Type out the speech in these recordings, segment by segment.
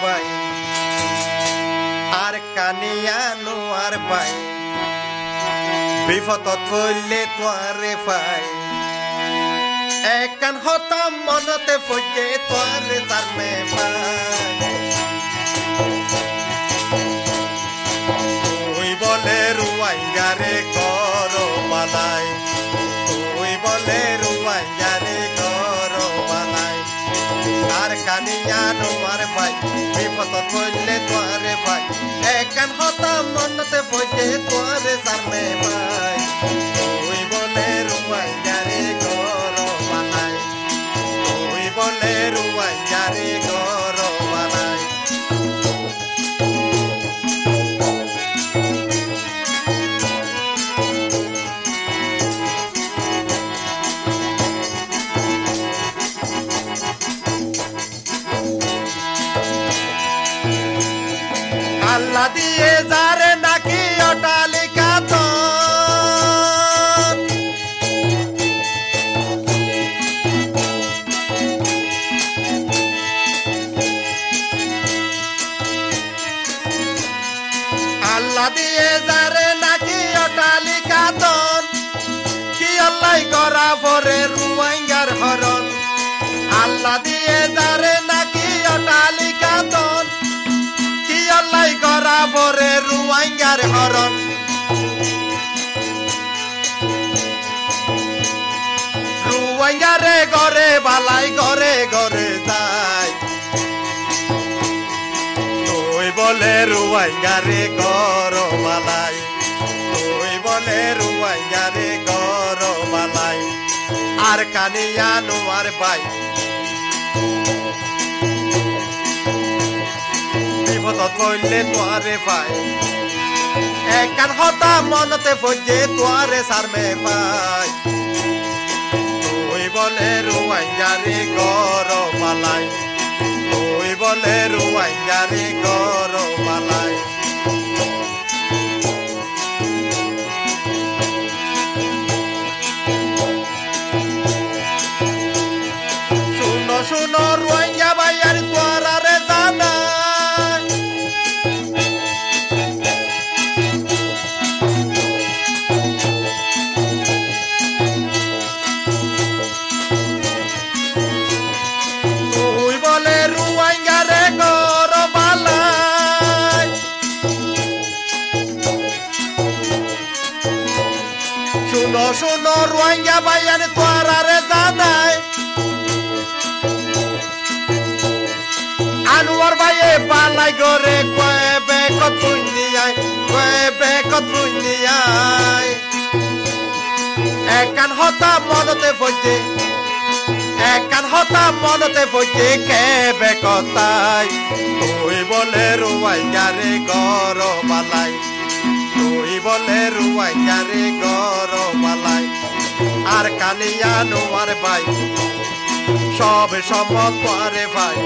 by R কানিয়ানো R by বিপদত পড়লে তোয়ারে পাই একান হতাম মনতে পড়ে তোয়ারে তার মে পাই তুই বলে রুয়াইয়ারে করো বালাই তুই বলে রুয়াইয়ারে করো বালাই আর কানিয়ানো আর ভাই বিপদত পড়লে তোয়ারে ভাই একান হতাম মনতে পড়ে তোয়ারে তার মে পাই তুই বলে রুয়াইয়ারে করো বালাই তুই বলে রুয়াইয়ারে করো বালাই আল্লাহ দিয়ে যারে নাকি অটালিকা তন আল্লাহ দিয়ে যারে নাকি অটালিকা তন কি আল্লাহ করা পরে রুয়াইঙ্গার হরণ আল্লাহ দিয়ে যারে নাকি অটালিকা তন আল্লাহ করা পরে রুয়াইঙ্গার হরণ রুয়াইঙ্গারে গরে বালাই গরে গরে যাই তুই বলে রুয়াইঙ্গারে গর বালাই তুই বলে রুয়াইঙ্গারে গর বালাই আর কানিয়ানো আর ভাই বিপদত পড়লে তোয়ারে পাই একান হতা মনতে পড়ে তোয়ারে সারমে পাই তুই বলে রুয়াইয়ারে গর বালাই তুই বলে রুয়াইয়ারে গর বালাই শুনো শুনো রুয়াইয়া ভাইয়ার তোয়ারে জানা শুনো শুনো রোহিঙ্গা ভাইয়ান তোয়ারে জানাই আনোয়ার ভাইয়ে পালাই গরে কয়ে বেকত বুনিয়াই কয়ে বেকত বুনিয়াই একান হতা মনতে পড়ে একান হতা মনতে পড়ে কে বেকতাই তুই বলে রোহিঙ্গারে গর বালাই তুই বলে রুয়াইয়ারে গর বালাই আর কানিয়ানো আর ভাই সব সম্মত তোয়ারে ভাই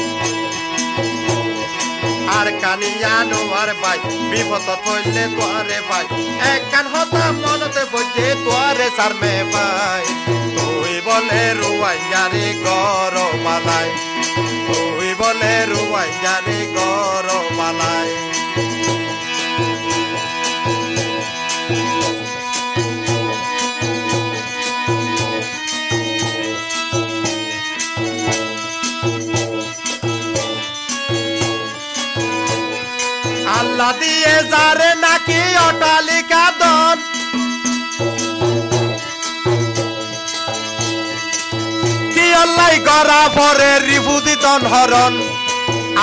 আর কানিয়ানো আর ভাই বিপদত পড়লে তোয়ারে ভাই একান হতা মনতে পড়ে তোয়ারে সারমে ভাই তুই বলে রুয়াইয়ারে গর বালাই তুই বলে রুয়াইয়ারে গর বালাই আল্লাহ দিয়ে যারে নাকি অটালিকা দন কি আল্লাহ গড়া পরে রিবুদি দন হরণ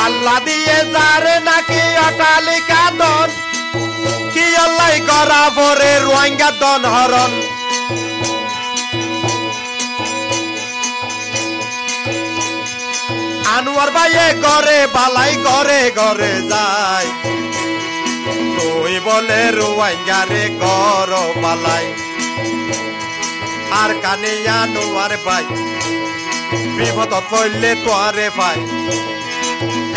আল্লাহ দিয়ে যারে নাকি অটালিকা দন কি আল্লাহ গড়া পরে রোহিঙ্গা দন হরণ আনোয়ার ভাইয়ে গরে বালাই গরে গরে যায় তুই বলে রুয়াইয়ারে গর বালাই আর কানিয়ানো আর ভাই বিপদত পড়লে তোয়ারে পাই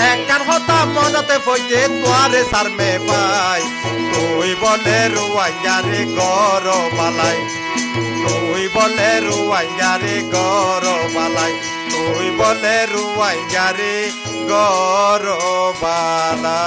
একান হতা মনতে পড়ে তোয়ারে সারমে পাই তুই বলে রুয়াইয়ারে গর বালাই তুই বলে রুয়াইয়ারে গর বালাই তুই বলে রুয়াইয়ারে গরবালা